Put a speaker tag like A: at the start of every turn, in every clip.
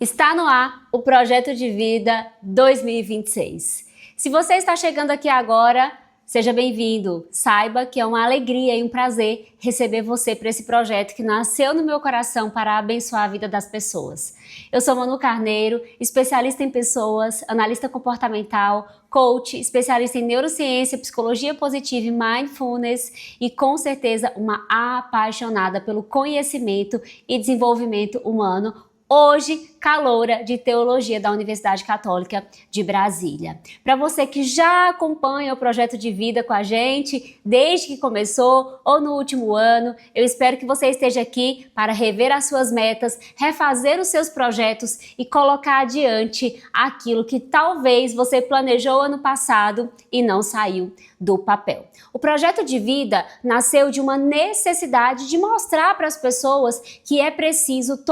A: Está no ar o Projeto de Vida 2026. Se você está chegando aqui agora, seja bem-vindo. Saiba que é uma alegria e um prazer receber você para esse projeto que nasceu no meu coração para abençoar a vida das pessoas. Eu sou Manu Carneiro, especialista em pessoas, analista comportamental, coach, especialista em neurociência, psicologia positiva e mindfulness e com certeza uma apaixonada pelo conhecimento e desenvolvimento humano. Hoje, caloura de Teologia da Universidade Católica de Brasília. Para você que já acompanha o Projeto de Vida com a gente, desde que começou ou no último ano, eu espero que você esteja aqui para rever as suas metas, refazer os seus projetos e colocar adiante aquilo que talvez você planejou ano passado e não saiu do papel. O Projeto de Vida nasceu de uma necessidade de mostrar para as pessoas que é preciso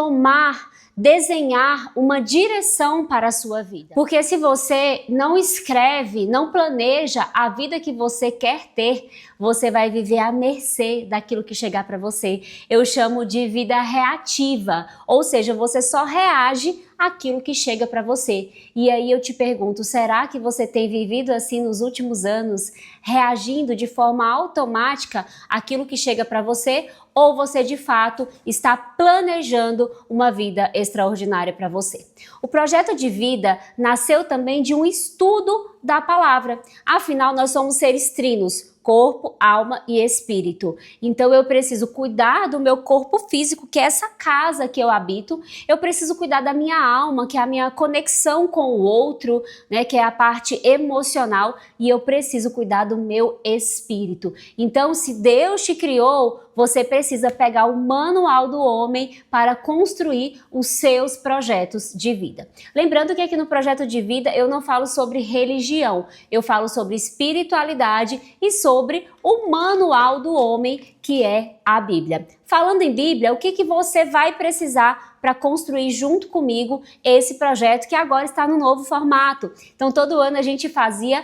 A: desenhar uma direção para a sua vida. Porque se você não escreve, não planeja a vida que você quer ter, você vai viver à mercê daquilo que chegar para você. Eu chamo de vida reativa, ou seja, você só reage àquilo que chega para você. E aí eu te pergunto, será que você tem vivido assim nos últimos anos, reagindo de forma automática àquilo que chega para você? Ou você de fato está planejando uma vida extraordinária para você? O projeto de vida nasceu também de um estudo da palavra. Afinal, nós somos seres trinos. Corpo, alma e espírito. Então eu preciso cuidar do meu corpo físico, que é essa casa que eu habito. Eu preciso cuidar da minha alma, que é a minha conexão com o outro, né, que é a parte emocional. E eu preciso cuidar do meu espírito. Então, se Deus te criou, você precisa pegar o manual do homem para construir os seus projetos de vida. Lembrando que aqui no Projeto de Vida eu não falo sobre religião, eu falo sobre espiritualidade e sobre o manual do homem, que é a Bíblia. Falando em Bíblia, o que você vai precisar para construir junto comigo esse projeto que agora está no novo formato? Então, todo ano a gente fazia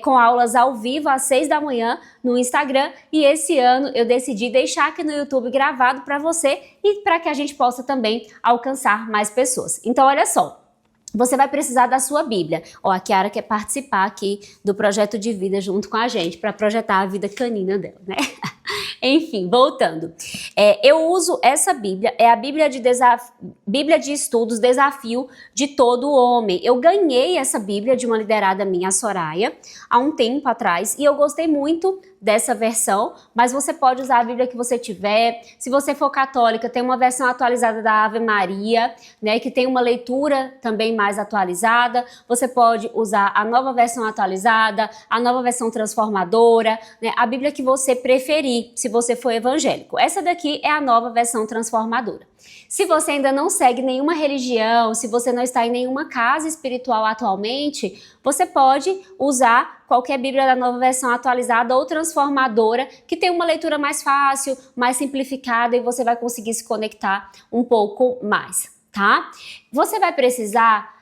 A: com aulas ao vivo às 6 da manhã no Instagram e esse ano eu decidi deixar aqui no YouTube gravado para você e para que a gente possa também alcançar mais pessoas. Então, olha só. Você vai precisar da sua Bíblia. Ó, a Kiara quer participar aqui do Projeto de Vida junto com a gente para projetar a vida canina dela, né? Enfim, voltando. Eu uso essa Bíblia, é a Bíblia de Estudos Desafio de Todo Homem. Eu ganhei essa Bíblia de uma liderada minha, a Soraya, há um tempo atrás, e eu gostei muito dessa versão, mas você pode usar a Bíblia que você tiver. Se você for católica, tem uma versão atualizada da Ave Maria, né, que tem uma leitura também mais atualizada. Você pode usar a nova versão atualizada, a nova versão transformadora, né, a Bíblia que você preferir, se você for evangélico. Essa daqui é a nova versão transformadora. Se você ainda não segue nenhuma religião, se você não está em nenhuma casa espiritual atualmente, você pode usar qualquer Bíblia da nova versão atualizada ou transformadora, que tem uma leitura mais fácil, mais simplificada e você vai conseguir se conectar um pouco mais, tá? Você vai precisar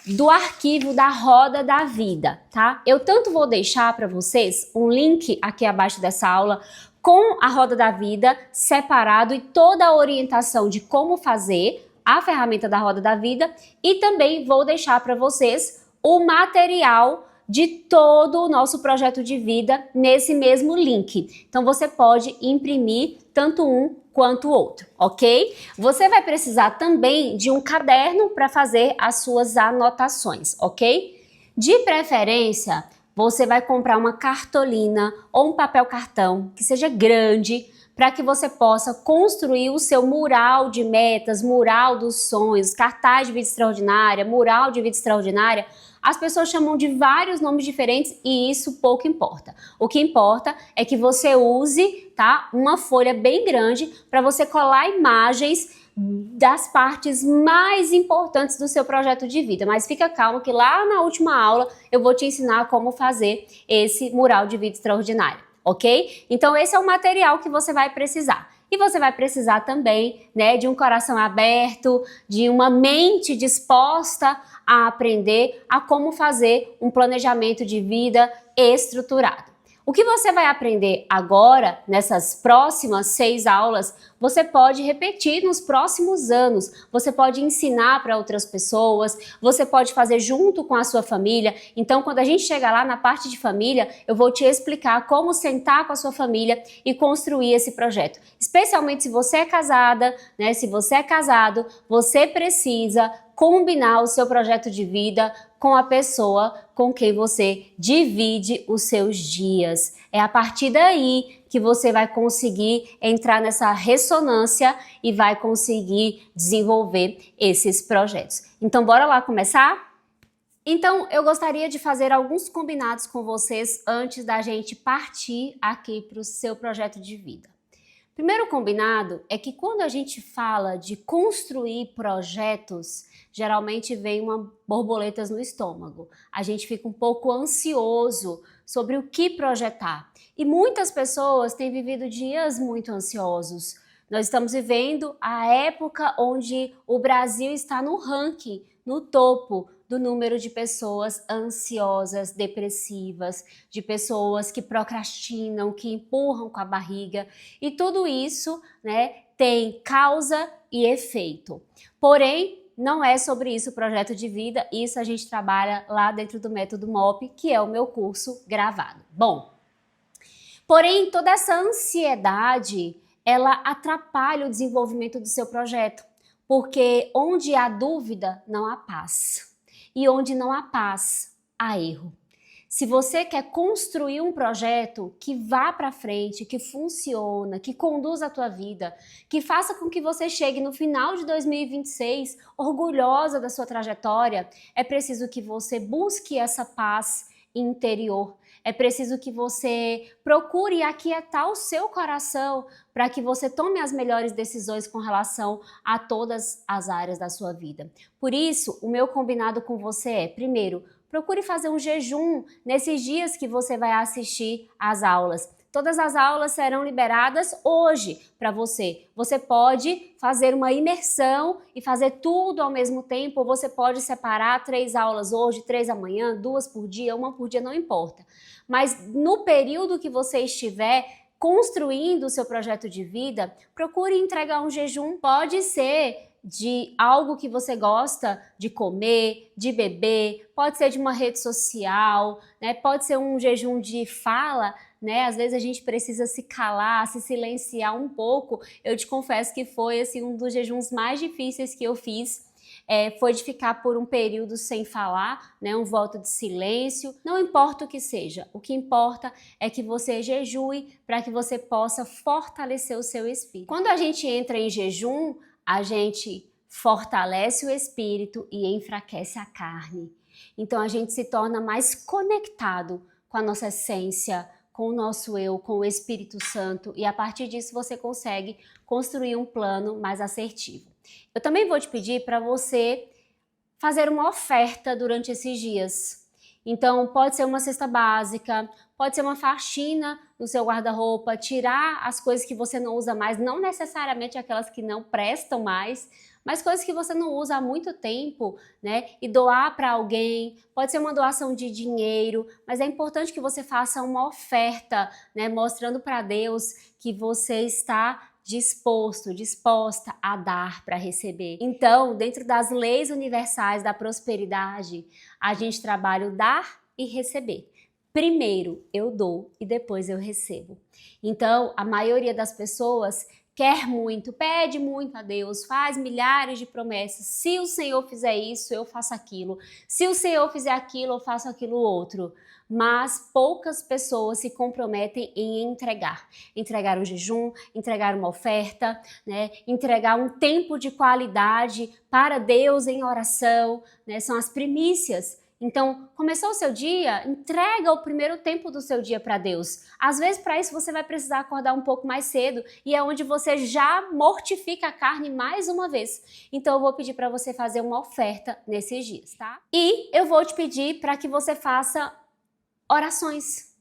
A: do arquivo da Roda da Vida, tá? Eu tanto vou deixar para vocês um link aqui abaixo dessa aula com a Roda da Vida separado e toda a orientação de como fazer a ferramenta da Roda da Vida e também vou deixar para vocês o material de todo o nosso projeto de vida nesse mesmo link. Então você pode imprimir tanto um quanto o outro, ok? Você vai precisar também de um caderno para fazer as suas anotações, ok? De preferência, você vai comprar uma cartolina ou um papel cartão que seja grande para que você possa construir o seu mural de metas, mural dos sonhos, cartaz de vida extraordinária, mural de vida extraordinária. As pessoas chamam de vários nomes diferentes e isso pouco importa. O que importa é que você use, tá, uma folha bem grande para você colar imagens das partes mais importantes do seu projeto de vida. Mas fica calmo que lá na última aula eu vou te ensinar como fazer esse mural de vida extraordinária, ok? Então esse é o material que você vai precisar. E você vai precisar também, né, de um coração aberto, de uma mente disposta a aprender a como fazer um planejamento de vida estruturado. O que você vai aprender agora, nessas próximas 6 aulas, você pode repetir nos próximos anos. Você pode ensinar para outras pessoas, você pode fazer junto com a sua família. Então, quando a gente chegar lá na parte de família, eu vou te explicar como sentar com a sua família e construir esse projeto. Especialmente se você é casada, né? Se você é casado, você precisa combinar o seu projeto de vida com a pessoa com quem você divide os seus dias. É a partir daí que você vai conseguir entrar nessa ressonância e vai conseguir desenvolver esses projetos. Então, bora lá começar? Então, eu gostaria de fazer alguns combinados com vocês antes da gente partir aqui para o seu projeto de vida. Primeiro combinado é que quando a gente fala de construir projetos, geralmente vem uma borboletas no estômago. A gente fica um pouco ansioso sobre o que projetar. E muitas pessoas têm vivido dias muito ansiosos. Nós estamos vivendo a época onde o Brasil está no ranking, no topo do número de pessoas ansiosas, depressivas, de pessoas que procrastinam, que empurram com a barriga. E tudo isso, né, tem causa e efeito. Porém, não é sobre isso o projeto de vida, isso a gente trabalha lá dentro do Método MOP, que é o meu curso gravado. Bom, porém, toda essa ansiedade, ela atrapalha o desenvolvimento do seu projeto, porque onde há dúvida, não há paz. E onde não há paz, há erro. Se você quer construir um projeto que vá para frente, que funciona, que conduza a tua vida, que faça com que você chegue no final de 2026 orgulhosa da sua trajetória, é preciso que você busque essa paz interior. É preciso que você procure aquietar o seu coração para que você tome as melhores decisões com relação a todas as áreas da sua vida. Por isso, o meu combinado com você é, primeiro, procure fazer um jejum nesses dias que você vai assistir às aulas. Todas as aulas serão liberadas hoje para você. Você pode fazer uma imersão e fazer tudo ao mesmo tempo, ou você pode separar 3 aulas hoje, 3 amanhã, 2 por dia, 1 por dia, não importa. Mas no período que você estiver construindo o seu projeto de vida, procure entregar um jejum. Pode ser de algo que você gosta de comer, de beber, pode ser de uma rede social, né? Pode ser um jejum de fala, né? Às vezes a gente precisa se calar, se silenciar um pouco. Eu te confesso que foi assim, um dos jejuns mais difíceis que eu fiz. Foi de ficar por um período sem falar, né, um voto de silêncio. Não importa o que seja, o que importa é que você jejue para que você possa fortalecer o seu espírito. Quando a gente entra em jejum, a gente fortalece o espírito e enfraquece a carne. Então a gente se torna mais conectado com a nossa essência, com o nosso eu, com o Espírito Santo, e a partir disso você consegue construir um plano mais assertivo. Eu também vou te pedir para você fazer uma oferta durante esses dias. Então, pode ser uma cesta básica, pode ser uma faxina no seu guarda-roupa, tirar as coisas que você não usa mais, não necessariamente aquelas que não prestam mais, mas coisas que você não usa há muito tempo, né? E doar para alguém, pode ser uma doação de dinheiro, mas é importante que você faça uma oferta, né? Mostrando para Deus que você está disposta a dar para receber. Então, dentro das leis universais da prosperidade, a gente trabalha o dar e receber. Primeiro eu dou e depois eu recebo. Então, a maioria das pessoas quer muito, pede muito a Deus, faz milhares de promessas. Se o Senhor fizer isso, eu faço aquilo. Se o Senhor fizer aquilo, eu faço aquilo outro. Mas poucas pessoas se comprometem em entregar um jejum, entregar uma oferta, né? Entregar um tempo de qualidade para Deus em oração, né? São as primícias. Então, começou o seu dia, entrega o primeiro tempo do seu dia para Deus. Às vezes, para isso, você vai precisar acordar um pouco mais cedo e é onde você já mortifica a carne mais uma vez. Então, eu vou pedir para você fazer uma oferta nesses dias, tá? E eu vou te pedir para que você faça orações,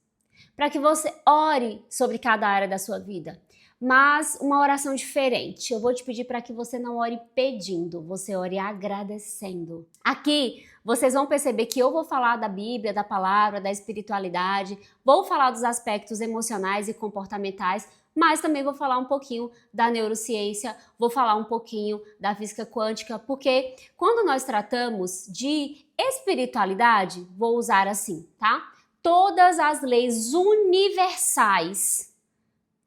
A: para que você ore sobre cada área da sua vida. mas uma oração diferente. Eu vou te pedir para que você não ore pedindo, você ore agradecendo. Aqui, vocês vão perceber que eu vou falar da Bíblia, da palavra, da espiritualidade, vou falar dos aspectos emocionais e comportamentais, mas também vou falar um pouquinho da neurociência, vou falar um pouquinho da física quântica, porque quando nós tratamos de espiritualidade, vou usar assim, tá? Todas as leis universais,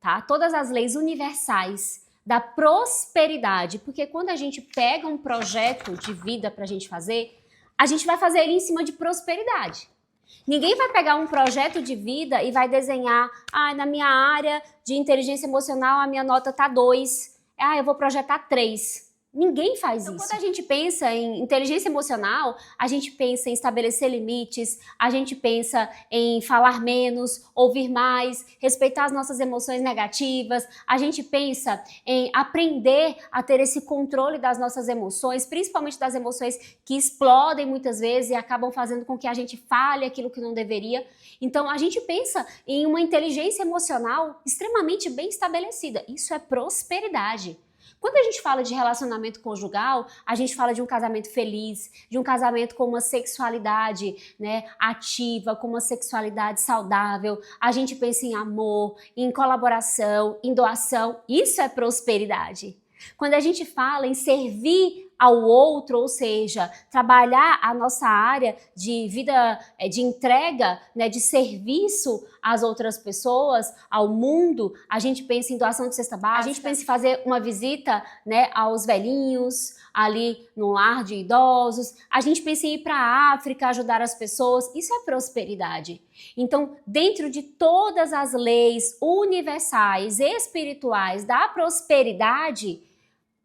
A: tá? Todas as leis universais da prosperidade, porque quando a gente pega um projeto de vida pra gente fazer, a gente vai fazer ele em cima de prosperidade. Ninguém vai pegar um projeto de vida e vai desenhar, na minha área de inteligência emocional a minha nota tá 2, eu vou projetar 3. Ninguém faz isso. Quando a gente pensa em inteligência emocional, a gente pensa em estabelecer limites, a gente pensa em falar menos, ouvir mais, respeitar as nossas emoções negativas, a gente pensa em aprender a ter esse controle das nossas emoções, principalmente das emoções que explodem muitas vezes e acabam fazendo com que a gente fale aquilo que não deveria. Então a gente pensa em uma inteligência emocional extremamente bem estabelecida. Isso é prosperidade. Quando a gente fala de relacionamento conjugal, a gente fala de um casamento feliz, de um casamento com uma sexualidade, né, ativa, com uma sexualidade saudável. A gente pensa em amor, em colaboração, em doação. Isso é prosperidade. Quando a gente fala em servir ao outro, ou seja, trabalhar a nossa área de vida, de entrega, né, de serviço às outras pessoas, ao mundo, a gente pensa em doação de cesta básica, a gente pensa em fazer uma visita, né, aos velhinhos, ali no lar de idosos, a gente pensa em ir para a África, ajudar as pessoas, isso é prosperidade. Então, dentro de todas as leis universais, espirituais da prosperidade,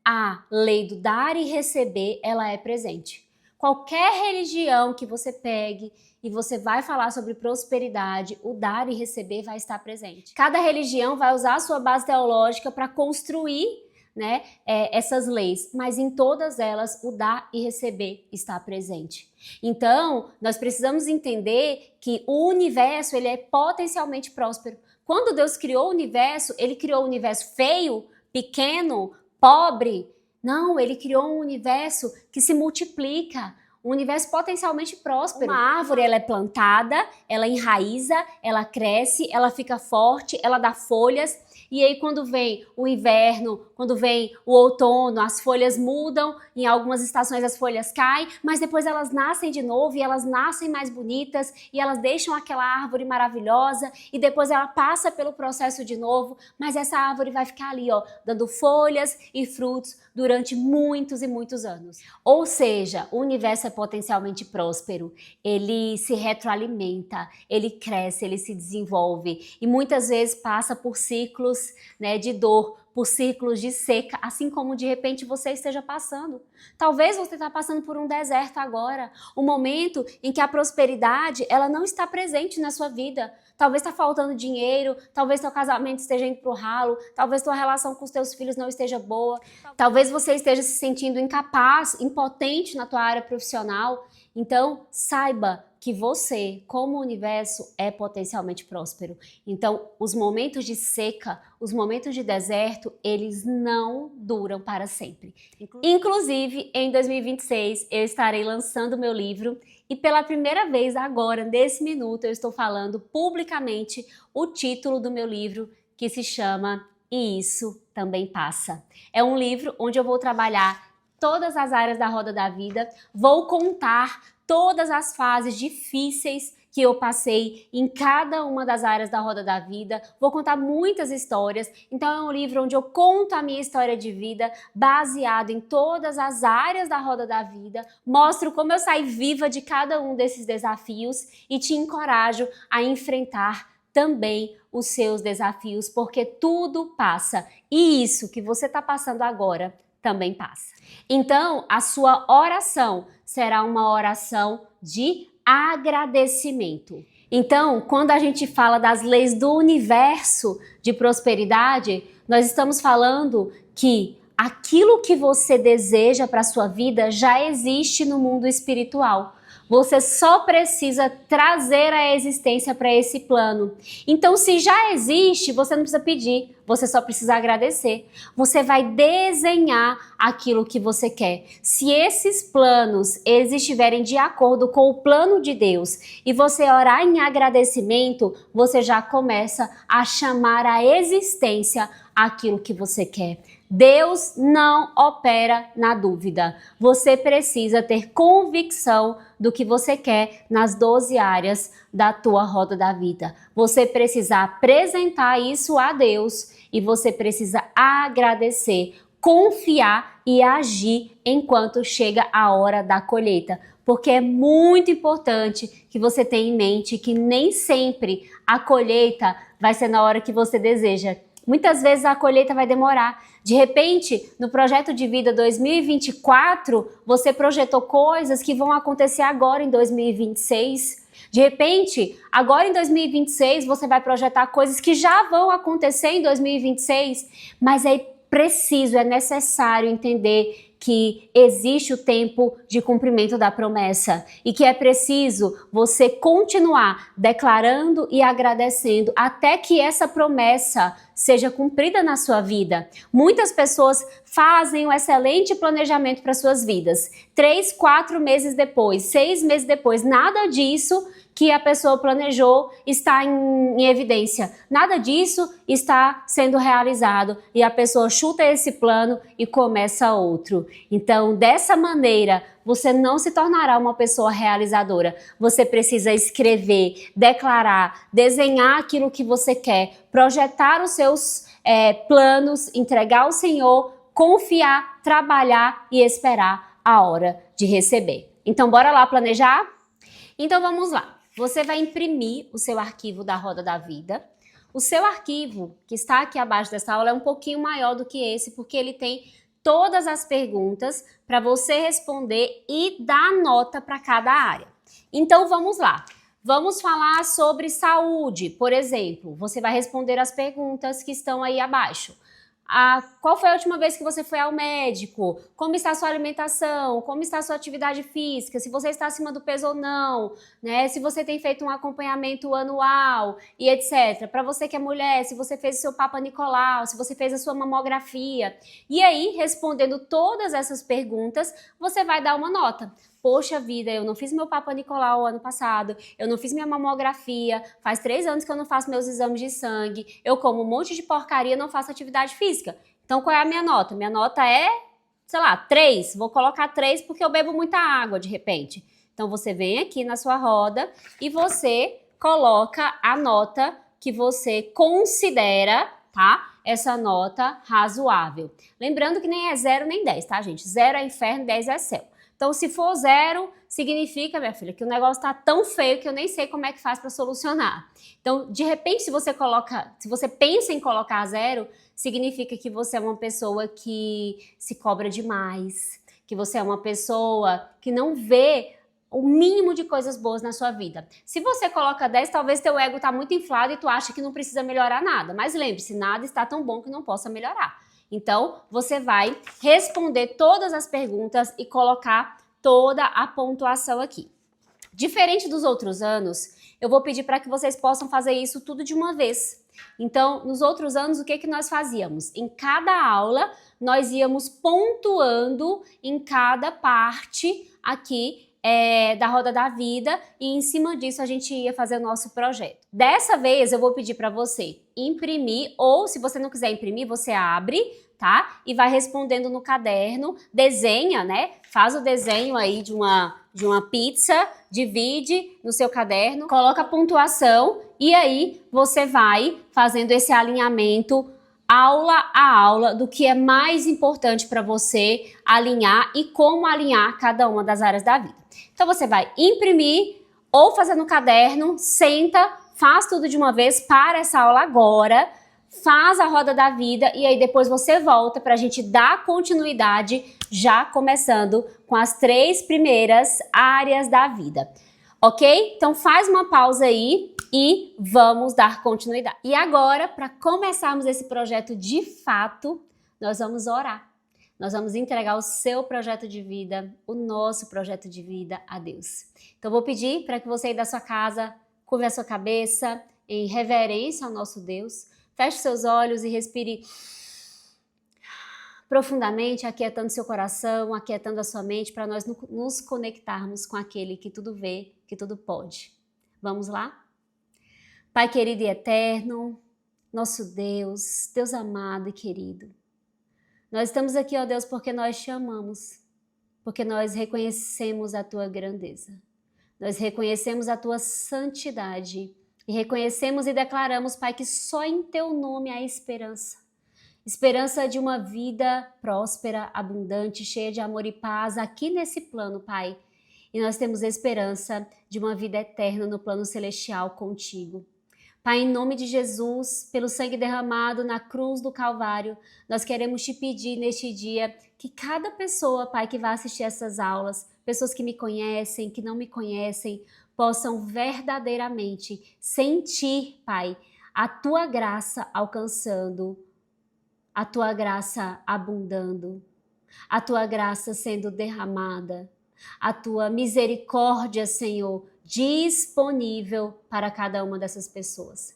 A: a lei do dar e receber, ela é presente. Qualquer religião que você pegue e você vai falar sobre prosperidade, o dar e receber vai estar presente. Cada religião vai usar a sua base teológica para construir, né, essas leis, mas em todas elas o dar e receber está presente. Então, nós precisamos entender que o universo ele é potencialmente próspero. Quando Deus criou o universo, ele criou o universo feio, pequeno, pobre? Não, ele criou um universo que se multiplica, um universo potencialmente próspero. Uma árvore, ela é plantada, ela enraiza, ela cresce, ela fica forte, ela dá folhas, e aí quando vem o inverno, quando vem o outono, as folhas mudam, em algumas estações as folhas caem, mas depois elas nascem de novo e elas nascem mais bonitas e elas deixam aquela árvore maravilhosa e depois ela passa pelo processo de novo, mas essa árvore vai ficar ali, ó, dando folhas e frutos durante muitos e muitos anos. Ou seja, o universo é potencialmente próspero, ele se retroalimenta, ele cresce, ele se desenvolve e muitas vezes passa por ciclos, né, de dor, por ciclos de seca, assim como de repente você esteja passando. Talvez você está passando por um deserto agora, um momento em que a prosperidade ela não está presente na sua vida. Talvez está faltando dinheiro, talvez seu casamento esteja indo para o ralo, talvez sua relação com os teus filhos não esteja boa, talvez você esteja se sentindo incapaz, impotente na tua área profissional. Então, saiba que você, como universo, é potencialmente próspero. Então, os momentos de seca, os momentos de deserto, eles não duram para sempre. Inclusive, em 2026, eu estarei lançando meu livro e pela primeira vez agora, nesse minuto, eu estou falando publicamente o título do meu livro, que se chama E Isso Também Passa. É um livro onde eu vou trabalhar todas as áreas da roda da vida, vou contar todas as fases difíceis que eu passei em cada uma das áreas da roda da vida, vou contar muitas histórias, então é um livro onde eu conto a minha história de vida baseado em todas as áreas da roda da vida, mostro como eu saí viva de cada um desses desafios e te encorajo a enfrentar também os seus desafios, porque tudo passa e isso que você está passando agora também passa. Então, a sua oração será uma oração de agradecimento. Então, quando a gente fala das leis do universo de prosperidade, nós estamos falando que aquilo que você deseja para a sua vida já existe no mundo espiritual. Você só precisa trazer a existência para esse plano. Então, se já existe, você não precisa pedir, você só precisa agradecer. Você vai desenhar aquilo que você quer. Se esses planos eles estiverem de acordo com o plano de Deus e você orar em agradecimento, você já começa a chamar à existência aquilo que você quer. Deus não opera na dúvida. Você precisa ter convicção do que você quer nas 12 áreas da tua roda da vida. Você precisa apresentar isso a Deus e você precisa agradecer, confiar e agir enquanto chega a hora da colheita. Porque é muito importante que você tenha em mente que nem sempre a colheita vai ser na hora que você deseja. Muitas vezes a colheita vai demorar. De repente, no projeto de vida 2024, você projetou coisas que vão acontecer agora em 2026. De repente, agora em 2026, você vai projetar coisas que já vão acontecer em 2026. Mas é preciso, é necessário entender que existe o tempo de cumprimento da promessa e que é preciso você continuar declarando e agradecendo até que essa promessa seja cumprida na sua vida. Muitas pessoas fazem um excelente planejamento para suas vidas. 3, 4 meses depois, 6 meses depois, nada disso que a pessoa planejou está em evidência. Nada disso está sendo realizado e a pessoa chuta esse plano e começa outro. Então, dessa maneira, você não se tornará uma pessoa realizadora. Você precisa escrever, declarar, desenhar aquilo que você quer, projetar os seus planos, entregar ao Senhor, confiar, trabalhar e esperar a hora de receber. Então, bora lá planejar? Então, vamos lá. Você vai imprimir o seu arquivo da Roda da Vida. O seu arquivo, que está aqui abaixo dessa aula, é um pouquinho maior do que esse, porque ele tem todas as perguntas para você responder e dar nota para cada área. Então, vamos lá. Vamos falar sobre saúde, por exemplo. Você vai responder as perguntas que estão aí abaixo. Qual foi a última vez que você foi ao médico? Como está a sua alimentação? Como está a sua atividade física? Se você está acima do peso ou não, né? Se você tem feito um acompanhamento anual e etc. Para você que é mulher, se você fez o seu Papa Nicolau, se você fez a sua mamografia. E aí, respondendo todas essas perguntas, você vai dar uma nota. Poxa vida, eu não fiz meu Papa Nicolau ano passado, eu não fiz minha mamografia, faz 3 anos que eu não faço meus exames de sangue, eu como um monte de porcaria, não faço atividade física. Então, qual é a minha nota? Minha nota é, sei lá, 3. Vou colocar 3 porque eu bebo muita água, de repente. Então, você vem aqui na sua roda e você coloca a nota que você considera, tá? Essa nota razoável. Lembrando que nem é 0 nem 10, tá, gente? 0 é inferno, 10 é céu. Então, se for 0, significa, minha filha, que o negócio tá tão feio que eu nem sei como é que faz para solucionar. Então, de repente, se você pensa em colocar 0, significa que você é uma pessoa que se cobra demais, que você é uma pessoa que não vê o mínimo de coisas boas na sua vida. Se você coloca 10, talvez teu ego tá muito inflado e tu acha que não precisa melhorar nada. Mas lembre-se, nada está tão bom que não possa melhorar. Então, você vai responder todas as perguntas e colocar toda a pontuação aqui. Diferente dos outros anos, eu vou pedir para que vocês possam fazer isso tudo de uma vez. Então, nos outros anos, o que nós fazíamos? Em cada aula, nós íamos pontuando em cada parte aqui da Roda da Vida e em cima disso a gente ia fazer o nosso projeto. Dessa vez eu vou pedir para você imprimir ou se você não quiser imprimir, você abre, tá? E vai respondendo no caderno, desenha, né? Faz o desenho aí de uma pizza, divide no seu caderno, coloca a pontuação e aí você vai fazendo esse alinhamento aula a aula do que é mais importante para você alinhar e como alinhar cada uma das áreas da vida. Então você vai imprimir ou fazer no caderno, senta, faz tudo de uma vez, para essa aula agora, faz a roda da vida e aí depois você volta para a gente dar continuidade, já começando com as 3 primeiras áreas da vida. Ok? Então faz uma pausa aí e vamos dar continuidade. E agora, para começarmos esse projeto de fato, nós vamos orar. Nós vamos entregar o seu projeto de vida, o nosso projeto de vida a Deus. Então, vou pedir para que você aí da sua casa curve a sua cabeça em reverência ao nosso Deus. Feche seus olhos e respire profundamente, aquietando seu coração, aquietando a sua mente, para nós nos conectarmos com aquele que tudo vê, que tudo pode. Vamos lá? Pai querido e eterno, nosso Deus, Deus amado e querido, nós estamos aqui, ó Deus, porque nós te amamos, porque nós reconhecemos a tua grandeza, nós reconhecemos a tua santidade e reconhecemos e declaramos, Pai, que só em teu nome há esperança. Esperança de uma vida próspera, abundante, cheia de amor e paz aqui nesse plano, Pai. E nós temos esperança de uma vida eterna no plano celestial contigo. Pai, em nome de Jesus, pelo sangue derramado na cruz do Calvário, nós queremos te pedir neste dia que cada pessoa, Pai, que vai assistir essas aulas, pessoas que me conhecem, que não me conhecem, possam verdadeiramente sentir, Pai, a tua graça alcançando, a tua graça abundando, a tua graça sendo derramada, a tua misericórdia, Senhor, disponível para cada uma dessas pessoas.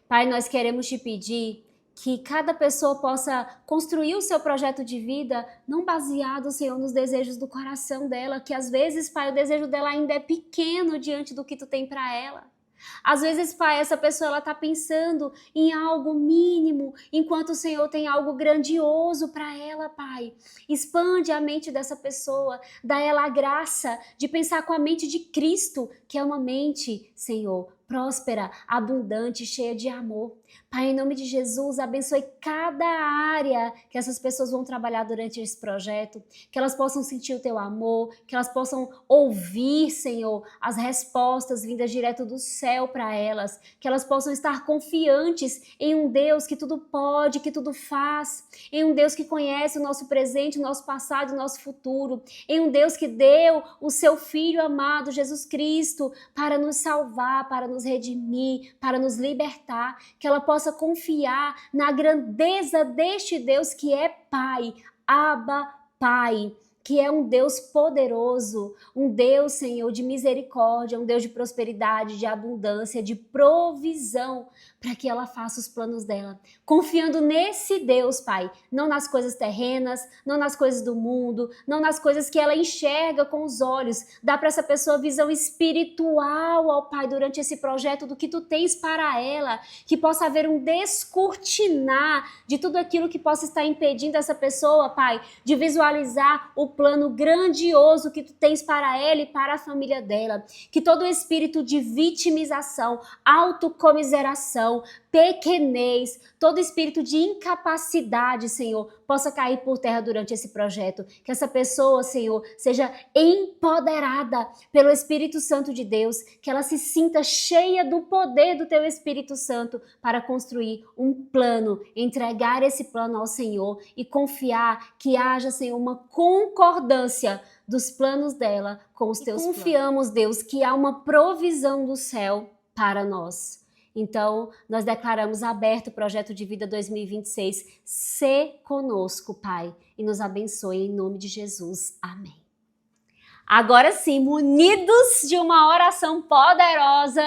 A: Pai, nós queremos te pedir que cada pessoa possa construir o seu projeto de vida não baseado, Senhor, nos desejos do coração dela, que às vezes, Pai, o desejo dela ainda é pequeno diante do que tu tem para ela. Às vezes, Pai, essa pessoa ela está pensando em algo mínimo, enquanto o Senhor tem algo grandioso para ela, Pai. Expande a mente dessa pessoa, dá ela a graça de pensar com a mente de Cristo, que é uma mente, Senhor, próspera, abundante, cheia de amor. Pai, em nome de Jesus, abençoe cada área que essas pessoas vão trabalhar durante esse projeto, que elas possam sentir o teu amor, que elas possam ouvir, Senhor, as respostas vindas direto do céu para elas, que elas possam estar confiantes em um Deus que tudo pode, que tudo faz, em um Deus que conhece o nosso presente, o nosso passado, o nosso futuro, em um Deus que deu o seu Filho amado, Jesus Cristo, para nos salvar, para nos redimir, para nos libertar, que ela possa confiar na grandeza deste Deus que é Pai, Abba, Pai, que é um Deus poderoso, um Deus, Senhor, de misericórdia, um Deus de prosperidade, de abundância, de provisão, para que ela faça os planos dela. Confiando nesse Deus, Pai, não nas coisas terrenas, não nas coisas do mundo, não nas coisas que ela enxerga com os olhos. Dá para essa pessoa visão espiritual, ó Pai, durante esse projeto do que tu tens para ela, que possa haver um descortinar de tudo aquilo que possa estar impedindo essa pessoa, Pai, de visualizar o plano grandioso que tu tens para ela e para a família dela. Que todo espírito de vitimização, autocomiseração, pequenez, todo espírito de incapacidade, Senhor, possa cair por terra durante esse projeto. Que essa pessoa, Senhor, seja empoderada pelo Espírito Santo de Deus, que ela se sinta cheia do poder do teu Espírito Santo para construir um plano, entregar esse plano ao Senhor e confiar que haja, Senhor, uma concordância dos planos dela com os teus planos. Confiamos, Deus, que há uma provisão do céu para nós. Então, nós declaramos aberto o Projeto de Vida 2026. Se conosco, Pai, e nos abençoe em nome de Jesus. Amém. Agora sim, munidos de uma oração poderosa,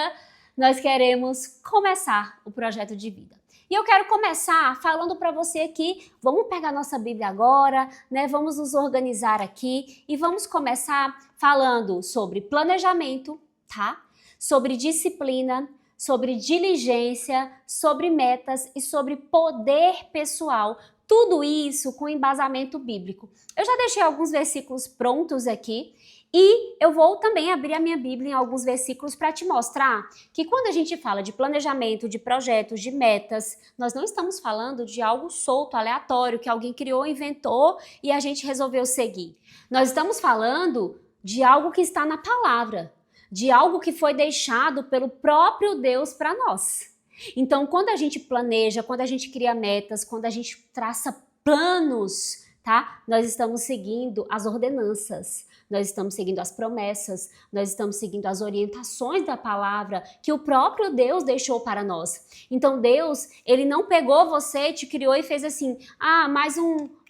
A: nós queremos começar o Projeto de Vida. E eu quero começar falando para você aqui, vamos pegar nossa Bíblia agora, né? Vamos nos organizar aqui e vamos começar falando sobre planejamento, tá? Sobre disciplina, sobre diligência, sobre metas e sobre poder pessoal. Tudo isso com embasamento bíblico. Eu já deixei alguns versículos prontos aqui e eu vou também abrir a minha Bíblia em alguns versículos para te mostrar que quando a gente fala de planejamento, de projetos, de metas, nós não estamos falando de algo solto, aleatório, que alguém criou, inventou e a gente resolveu seguir. Nós estamos falando de algo que está na palavra, de algo que foi deixado pelo próprio Deus para nós. Então, quando a gente planeja, quando a gente cria metas, quando a gente traça planos, tá? Nós estamos seguindo as ordenanças, nós estamos seguindo as promessas, nós estamos seguindo as orientações da palavra que o próprio Deus deixou para nós. Então Deus, ele não pegou você, te criou e fez assim, mais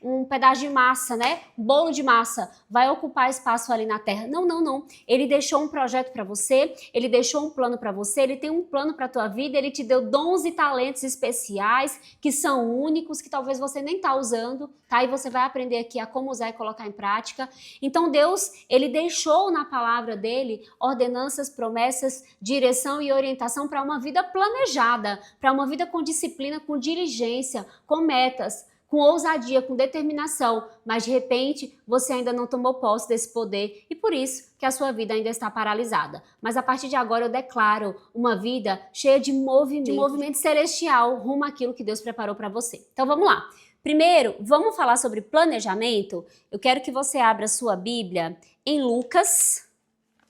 A: um pedaço de massa, né? Um bolo de massa vai ocupar espaço ali na terra. Não, não, não. Ele deixou um projeto para você, ele deixou um plano para você, ele tem um plano para a tua vida, ele te deu dons e talentos especiais que são únicos, que talvez você nem tá usando, tá? E você vai aprender aqui a como usar e colocar em prática. Então Deus, ele deixou na palavra dele ordenanças, promessas, direção e orientação para uma vida planejada, para uma vida com disciplina, com diligência, com metas, com ousadia, com determinação, mas de repente você ainda não tomou posse desse poder e por isso que a sua vida ainda está paralisada. Mas a partir de agora eu declaro uma vida cheia de movimento celestial rumo àquilo que Deus preparou para você. Então vamos lá. Primeiro, vamos falar sobre planejamento. Eu quero que você abra sua Bíblia em Lucas,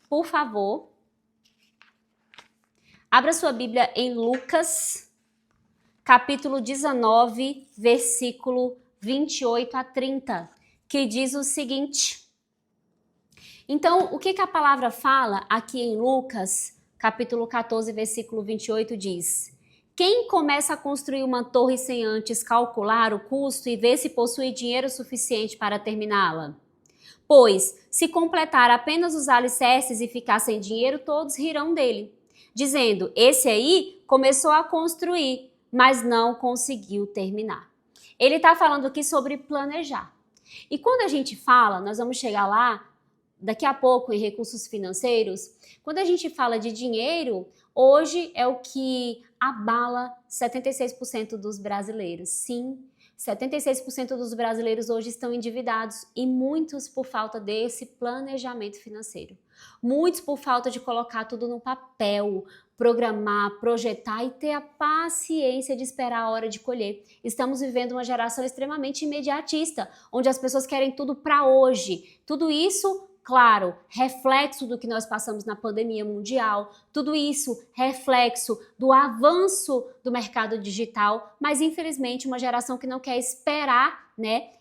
A: por favor. Abra sua Bíblia em Lucas, capítulo 19, versículo 28 a 30, que diz o seguinte. Então, o que a palavra fala aqui em Lucas, capítulo 14, versículo 28, diz: quem começa a construir uma torre sem antes calcular o custo e ver se possui dinheiro suficiente para terminá-la? Pois, se completar apenas os alicerces e ficar sem dinheiro, todos rirão dele, dizendo: esse aí começou a construir, mas não conseguiu terminar. Ele está falando aqui sobre planejar. E quando a gente fala, nós vamos chegar lá daqui a pouco em recursos financeiros, quando a gente fala de dinheiro, hoje é o que abala 76% dos brasileiros. Sim, 76% dos brasileiros hoje estão endividados e muitos por falta desse planejamento financeiro. Muitos por falta de colocar tudo no papel, programar, projetar e ter a paciência de esperar a hora de colher. Estamos vivendo uma geração extremamente imediatista, onde as pessoas querem tudo para hoje. Tudo isso, claro, reflexo do que nós passamos na pandemia mundial, tudo isso reflexo do avanço do mercado digital, mas infelizmente uma geração que não quer esperar, né,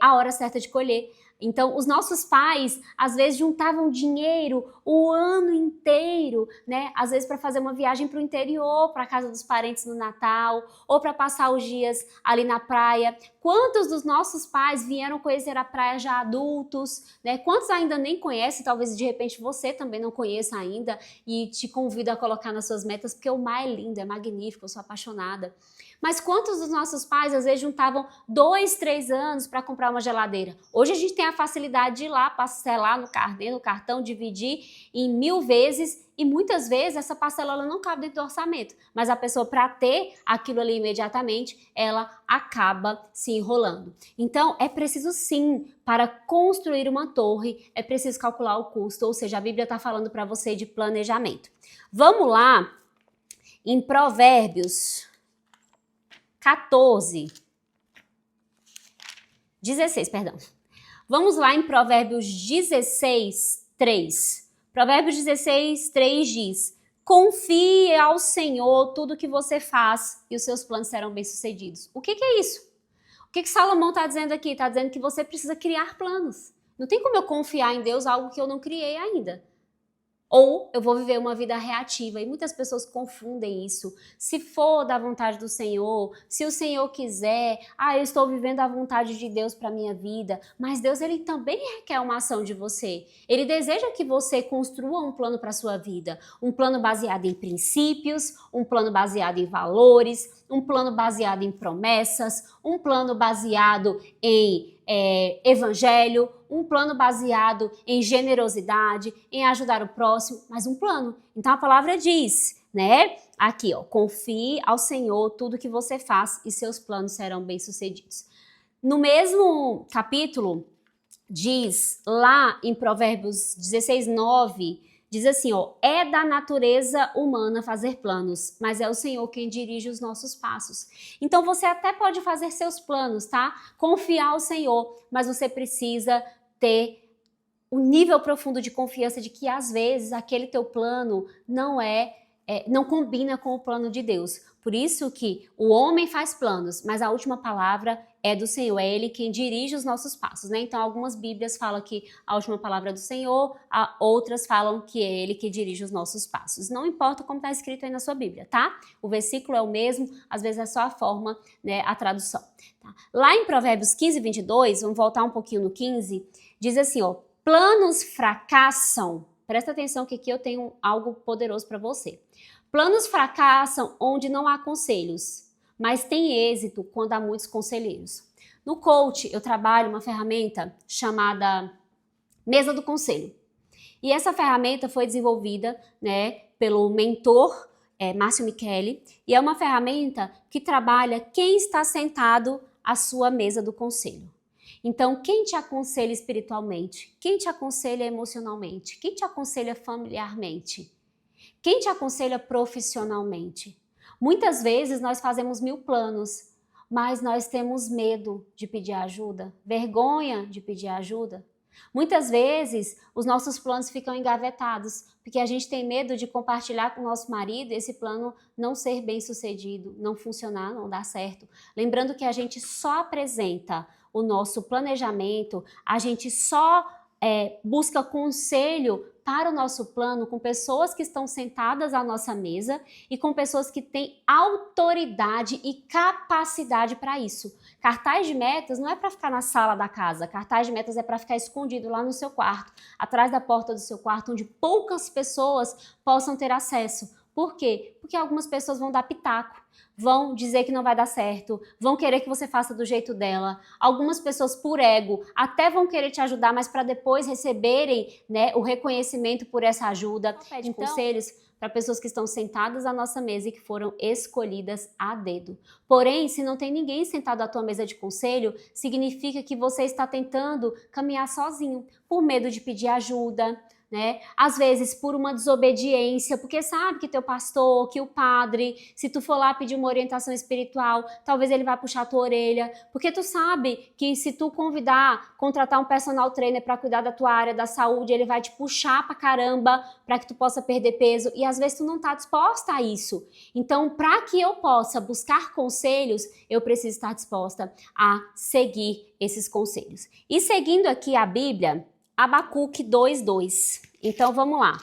A: a hora certa de colher. Então, os nossos pais, às vezes, juntavam dinheiro o ano inteiro, né? Às vezes para fazer uma viagem para o interior, para a casa dos parentes no Natal, ou para passar os dias ali na praia. Quantos dos nossos pais vieram conhecer a praia já adultos, né? Quantos ainda nem conhecem? Talvez, de repente, você também não conheça ainda e te convido a colocar nas suas metas, porque o mar é lindo, é magnífico, eu sou apaixonada. Mas quantos dos nossos pais, às vezes, juntavam 2, 3 anos para comprar uma geladeira? Hoje a gente tem a facilidade de ir lá, parcelar no cartão, dividir em 1000 vezes e muitas vezes essa parcela ela não cabe dentro do orçamento. Mas a pessoa, para ter aquilo ali imediatamente, ela acaba se enrolando. Então, é preciso sim, para construir uma torre, é preciso calcular o custo, ou seja, a Bíblia está falando para você de planejamento. Vamos lá em Provérbios 16, perdão. Vamos lá em Provérbios 16, 3. Provérbios 16, 3 diz: confie ao Senhor tudo que você faz e os seus planos serão bem-sucedidos. O que é isso? O que Salomão está dizendo aqui? Está dizendo que você precisa criar planos. Não tem como eu confiar em Deus algo que eu não criei ainda. Ou eu vou viver uma vida reativa. E muitas pessoas confundem isso. Se for da vontade do Senhor, se o Senhor quiser, eu estou vivendo a vontade de Deus para a minha vida. Mas Deus, ele também requer uma ação de você. Ele deseja que você construa um plano para a sua vida. Um plano baseado em princípios, um plano baseado em valores, um plano baseado em promessas, um plano baseado em evangelho, um plano baseado em generosidade, em ajudar o próximo, mas um plano. Então a palavra diz, né? Aqui, ó, confie ao Senhor tudo que você faz e seus planos serão bem-sucedidos. No mesmo capítulo, diz lá em Provérbios 16, 9, diz assim, ó, é da natureza humana fazer planos, mas é o Senhor quem dirige os nossos passos. Então você até pode fazer seus planos, tá? Confiar ao Senhor, mas você precisa ter um nível profundo de confiança de que às vezes aquele teu plano não é não combina com o plano de Deus. Por isso que o homem faz planos, mas a última palavra é do Senhor, é Ele quem dirige os nossos passos, né? Então algumas bíblias falam que a última palavra é do Senhor, outras falam que é Ele que dirige os nossos passos. Não importa como está escrito aí na sua Bíblia, tá? O versículo é o mesmo, às vezes é só a forma, né, a tradução. Tá? Lá em Provérbios 15, 22, vamos voltar um pouquinho no 15, diz assim, ó, planos fracassam. Presta atenção que aqui eu tenho algo poderoso para você. Planos fracassam onde não há conselhos, mas tem êxito quando há muitos conselheiros. No coach, eu trabalho uma ferramenta chamada Mesa do Conselho. E essa ferramenta foi desenvolvida, né, pelo mentor Márcio Micheli, e é uma ferramenta que trabalha quem está sentado à sua mesa do conselho. Então, quem te aconselha espiritualmente? Quem te aconselha emocionalmente? Quem te aconselha familiarmente? Quem te aconselha profissionalmente? Muitas vezes nós fazemos 1000 planos, mas nós temos medo de pedir ajuda, vergonha de pedir ajuda. Muitas vezes os nossos planos ficam engavetados, porque a gente tem medo de compartilhar com o nosso marido esse plano não ser bem sucedido, não funcionar, não dar certo. Lembrando que a gente só apresenta o nosso planejamento, a gente só busca conselho para o nosso plano com pessoas que estão sentadas à nossa mesa e com pessoas que têm autoridade e capacidade para isso. Cartaz de metas não é para ficar na sala da casa, cartaz de metas é para ficar escondido lá no seu quarto, atrás da porta do seu quarto, onde poucas pessoas possam ter acesso. Por quê? Porque algumas pessoas vão dar pitaco, vão dizer que não vai dar certo, vão querer que você faça do jeito dela. Algumas pessoas, por ego, até vão querer te ajudar, mas para depois receberem, né, o reconhecimento por essa ajuda. Pede conselhos para pessoas que estão sentadas à nossa mesa e que foram escolhidas a dedo. Porém, se não tem ninguém sentado à tua mesa de conselho, significa que você está tentando caminhar sozinho, por medo de pedir ajuda, né? Às vezes por uma desobediência, porque sabe que teu pastor, que o padre, se tu for lá pedir uma orientação espiritual, talvez ele vai puxar a tua orelha, porque tu sabe que se tu contratar um personal trainer para cuidar da tua área da saúde, ele vai te puxar pra caramba para que tu possa perder peso, e às vezes tu não tá disposta a isso. Então, para que eu possa buscar conselhos, eu preciso estar disposta a seguir esses conselhos. E seguindo aqui a Bíblia, Abacuque 2:2. Então vamos lá.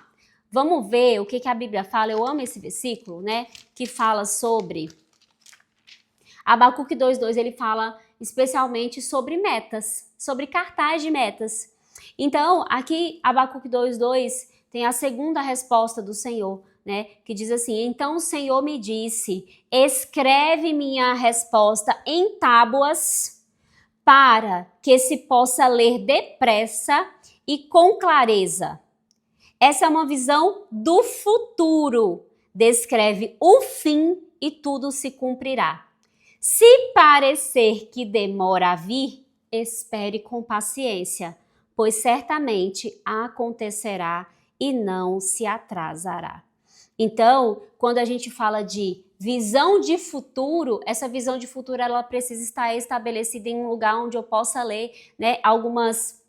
A: Vamos ver o que a Bíblia fala. Eu amo esse versículo, né? Que fala sobre Abacuque 2:2, ele fala especialmente sobre metas, sobre cartaz de metas. Então, aqui Abacuque 2:2 tem a segunda resposta do Senhor, né? Que diz assim: então o Senhor me disse, escreve minha resposta em tábuas para que se possa ler depressa e com clareza. Essa é uma visão do futuro. Descreve o fim e tudo se cumprirá. Se parecer que demora a vir, espere com paciência, pois certamente acontecerá e não se atrasará. Então, quando a gente fala de visão de futuro, essa visão de futuro ela precisa estar estabelecida em um lugar onde eu possa ler, né? Algumas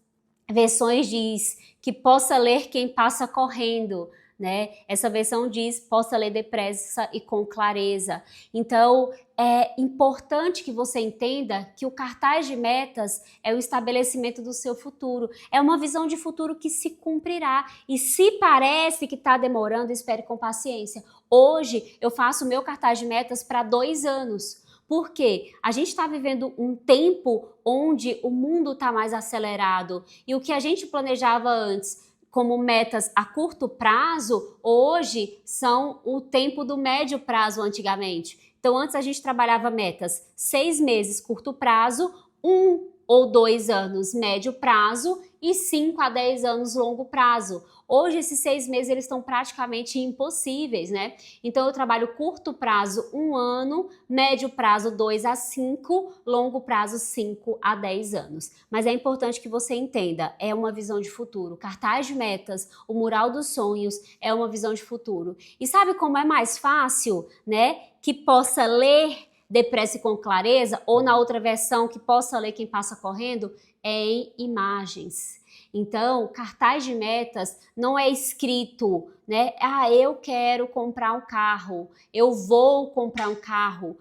A: versões diz que possa ler quem passa correndo, né? Essa versão diz possa ler depressa e com clareza. Então, é importante que você entenda que o cartaz de metas é o estabelecimento do seu futuro. É uma visão de futuro que se cumprirá. E se parece que está demorando, espere com paciência. Hoje, eu faço o meu cartaz de metas para 2 anos. Por quê? A gente está vivendo um tempo onde o mundo está mais acelerado. E o que a gente planejava antes como metas a curto prazo, hoje são o tempo do médio prazo antigamente. Então, antes a gente trabalhava metas 6 meses curto prazo, 1 ou 2 anos médio prazo e 5 a 10 anos longo prazo. Hoje, esses 6 meses eles estão praticamente impossíveis, né? Então, eu trabalho curto prazo 1 ano, médio prazo 2 a 5, longo prazo 5 a 10 anos. Mas é importante que você entenda, é uma visão de futuro. Cartaz de metas, o mural dos sonhos é uma visão de futuro. E sabe como é mais fácil, né? Que possa ler depressa e com clareza, ou na outra versão, que possa ler quem passa correndo, é em imagens. Então, cartaz de metas não é escrito, né? Ah, eu quero comprar um carro, eu vou comprar um carro.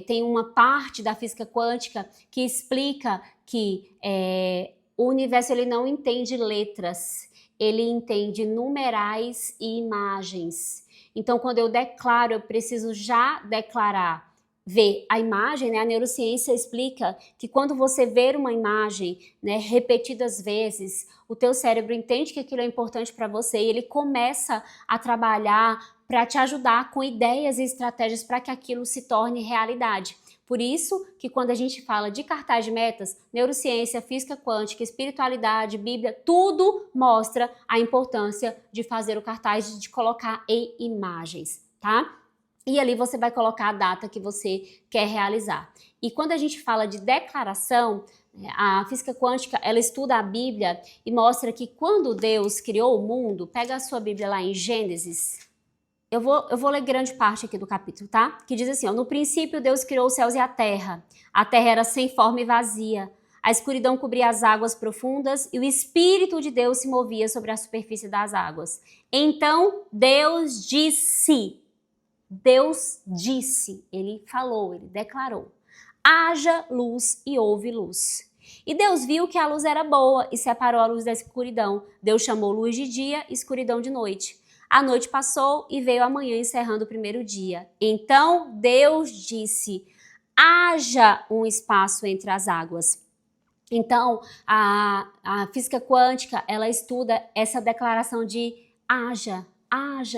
A: Tem uma parte da física quântica que explica que o universo ele não entende letras, ele entende numerais e imagens. Então, quando eu declaro, eu preciso já declarar, ver a imagem, né? A neurociência explica que quando você vê uma imagem, né, repetidas vezes, o teu cérebro entende que aquilo é importante para você e ele começa a trabalhar para te ajudar com ideias e estratégias para que aquilo se torne realidade. Por isso que quando a gente fala de cartaz de metas, neurociência, física quântica, espiritualidade, Bíblia, tudo mostra a importância de fazer o cartaz, de colocar em imagens, tá? E ali você vai colocar a data que você quer realizar. E quando a gente fala de declaração, a física quântica, ela estuda a Bíblia e mostra que quando Deus criou o mundo, pega a sua Bíblia lá em Gênesis. Eu vou ler grande parte aqui do capítulo, tá? Que diz assim, ó, no princípio Deus criou os céus e a terra. A terra era sem forma e vazia. A escuridão cobria as águas profundas e o Espírito de Deus se movia sobre a superfície das águas. Então Deus disse, ele falou, ele declarou, haja luz e houve luz. E Deus viu que a luz era boa e separou a luz da escuridão. Deus chamou luz de dia e escuridão de noite. A noite passou e veio a manhã encerrando o primeiro dia. Então Deus disse, haja um espaço entre as águas. Então a física quântica, ela estuda essa declaração de haja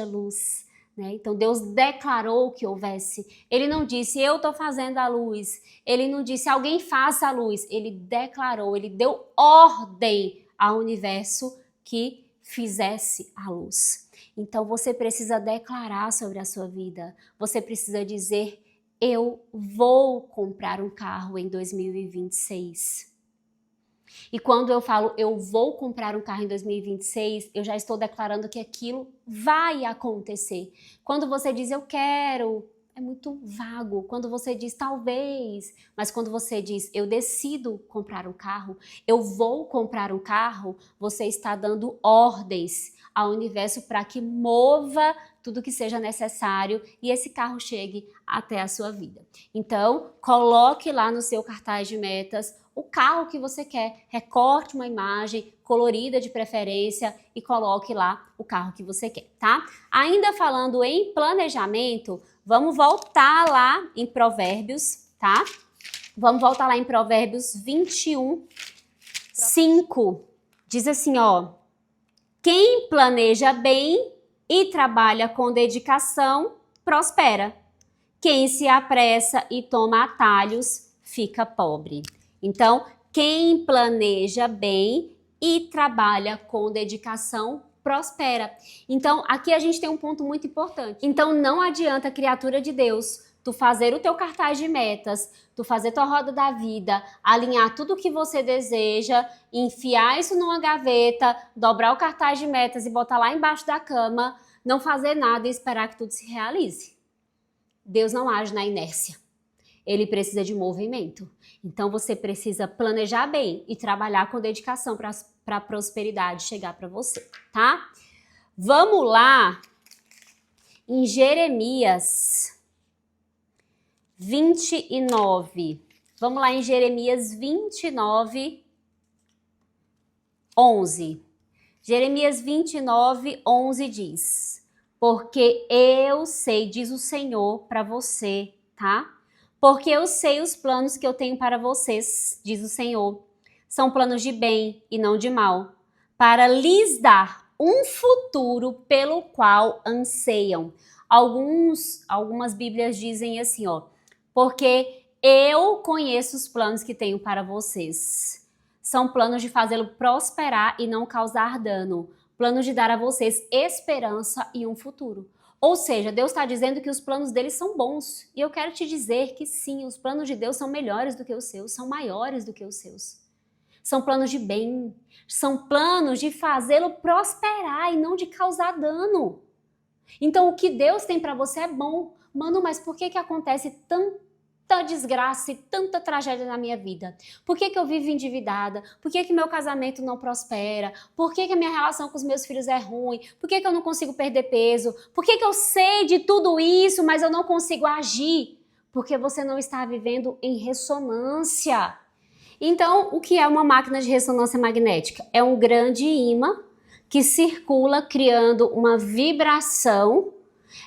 A: luz. Então Deus declarou que houvesse. Ele não disse, eu estou fazendo a luz. Ele não disse, alguém faça a luz. Ele declarou, ele deu ordem ao universo que fizesse a luz. Então você precisa declarar sobre a sua vida. Você precisa dizer, eu vou comprar um carro em 2026. E quando eu falo, eu vou comprar um carro em 2026, eu já estou declarando que aquilo vai acontecer. Quando você diz, eu quero, é muito vago. Quando você diz, talvez, mas quando você diz, eu decido comprar um carro, eu vou comprar um carro, você está dando ordens ao universo para que mova tudo que seja necessário e esse carro chegue até a sua vida. Então, coloque lá no seu cartaz de metas o carro que você quer, recorte uma imagem colorida de preferência e coloque lá o carro que você quer, tá? Ainda falando em planejamento, vamos voltar lá em Provérbios, tá? Vamos voltar lá em Provérbios 21, 5. Diz assim, ó, quem planeja bem e trabalha com dedicação, prospera. Quem se apressa e toma atalhos, fica pobre. Então, quem planeja bem e trabalha com dedicação, prospera. Então, aqui a gente tem um ponto muito importante. Então, não adianta, criatura de Deus, tu fazer o teu cartaz de metas, tu fazer tua roda da vida, alinhar tudo o que você deseja, enfiar isso numa gaveta, dobrar o cartaz de metas e botar lá embaixo da cama, não fazer nada e esperar que tudo se realize. Deus não age na inércia. Ele precisa de movimento. Então você precisa planejar bem e trabalhar com dedicação para a prosperidade chegar para você, tá? Vamos lá em Jeremias 29. Vamos lá em Jeremias 29, 11. Jeremias 29, 11 diz, porque eu sei, diz o Senhor para você, tá? Porque eu sei os planos que eu tenho para vocês, diz o Senhor. São planos de bem e não de mal, para lhes dar um futuro pelo qual anseiam. Algumas Bíblias dizem assim, ó, porque eu conheço os planos que tenho para vocês. São planos de fazê-lo prosperar e não causar dano. Planos de dar a vocês esperança e um futuro. Ou seja, Deus está dizendo que os planos dele são bons. E eu quero te dizer que sim, os planos de Deus são melhores do que os seus, são maiores do que os seus. São planos de bem, são planos de fazê-lo prosperar e não de causar dano. Então o que Deus tem para você é bom. Mano, mas por que acontece tanta desgraça e tanta tragédia na minha vida? Por que eu vivo endividada? Por que meu casamento não prospera? Por que a minha relação com os meus filhos é ruim? Por que eu não consigo perder peso? Por que eu sei de tudo isso, mas eu não consigo agir? Porque você não está vivendo em ressonância. Então, o que é uma máquina de ressonância magnética? É um grande ímã que circula criando uma vibração.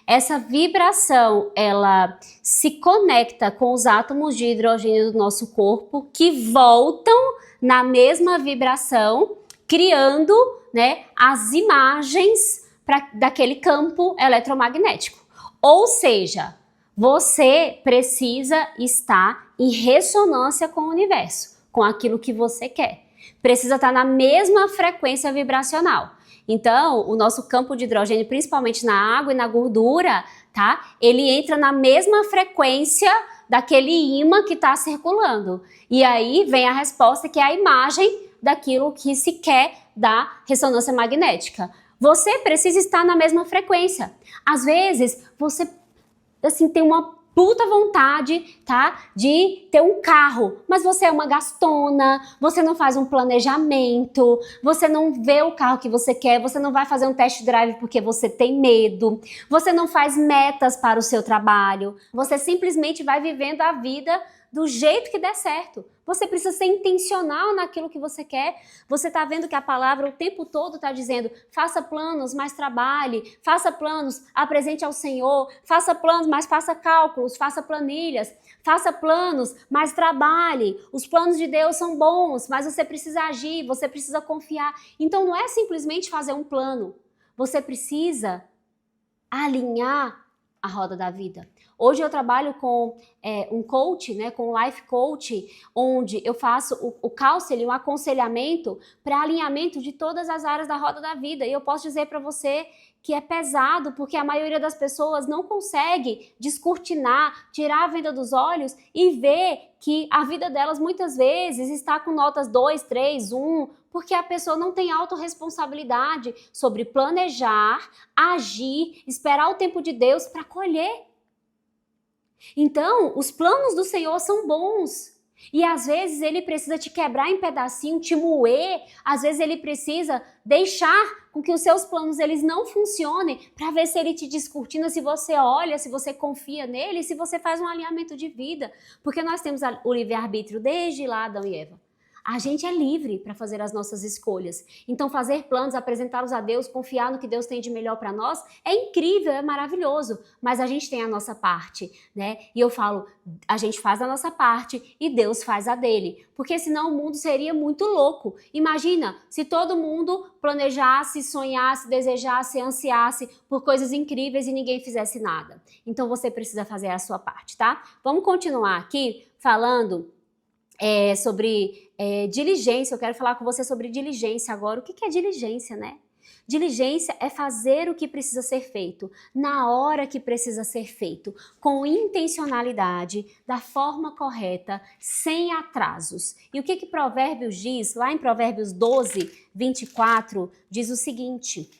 A: Essa vibração, ela se conecta com os átomos de hidrogênio do nosso corpo, que voltam na mesma vibração, criando, né, as imagens daquele campo eletromagnético. Ou seja, você precisa estar em ressonância com o universo, com aquilo que você quer. Precisa estar na mesma frequência vibracional. Então, o nosso campo de hidrogênio, principalmente na água e na gordura, tá? Ele entra na mesma frequência daquele ímã que está circulando. E aí vem a resposta, que é a imagem daquilo que se quer da ressonância magnética. Você precisa estar na mesma frequência. Às vezes, você assim, tem uma puta vontade, tá, de ter um carro, mas você é uma gastona, você não faz um planejamento, você não vê o carro que você quer, você não vai fazer um test drive porque você tem medo, você não faz metas para o seu trabalho, você simplesmente vai vivendo a vida do jeito que der certo. Você precisa ser intencional naquilo que você quer. Você está vendo que a palavra o tempo todo está dizendo: faça planos, mas trabalhe, faça planos, apresente ao Senhor, faça planos, mas faça cálculos, faça planilhas, faça planos, mas trabalhe. Os planos de Deus são bons, mas você precisa agir, você precisa confiar. Então não é simplesmente fazer um plano. Você precisa alinhar a roda da vida. Hoje eu trabalho com um coach, né, com um life coach, onde eu faço o counseling, o aconselhamento para alinhamento de todas as áreas da roda da vida. E eu posso dizer para você que é pesado, porque a maioria das pessoas não consegue descortinar, tirar a venda dos olhos e ver que a vida delas muitas vezes está com notas 2, 3, 1, porque a pessoa não tem autorresponsabilidade sobre planejar, agir, esperar o tempo de Deus para colher. Então, os planos do Senhor são bons. E às vezes ele precisa te quebrar em pedacinho, te moer. Às vezes ele precisa deixar com que os seus planos eles não funcionem para ver se ele te descortina, se você olha, se você confia nele, se você faz um alinhamento de vida. Porque nós temos o livre-arbítrio desde lá, Adão e Eva. A gente é livre para fazer as nossas escolhas. Então fazer planos, apresentá-los a Deus, confiar no que Deus tem de melhor para nós é incrível, é maravilhoso. Mas a gente tem a nossa parte, né? E eu falo, a gente faz a nossa parte e Deus faz a dele. Porque senão o mundo seria muito louco. Imagina se todo mundo planejasse, sonhasse, desejasse, ansiasse por coisas incríveis e ninguém fizesse nada. Então você precisa fazer a sua parte, tá? Vamos continuar aqui falando sobre diligência. Eu quero falar com você sobre diligência agora. O que é diligência, né? Diligência é fazer o que precisa ser feito, na hora que precisa ser feito, com intencionalidade, da forma correta, sem atrasos. E o que Provérbios diz? Lá em Provérbios 12, 24, diz o seguinte: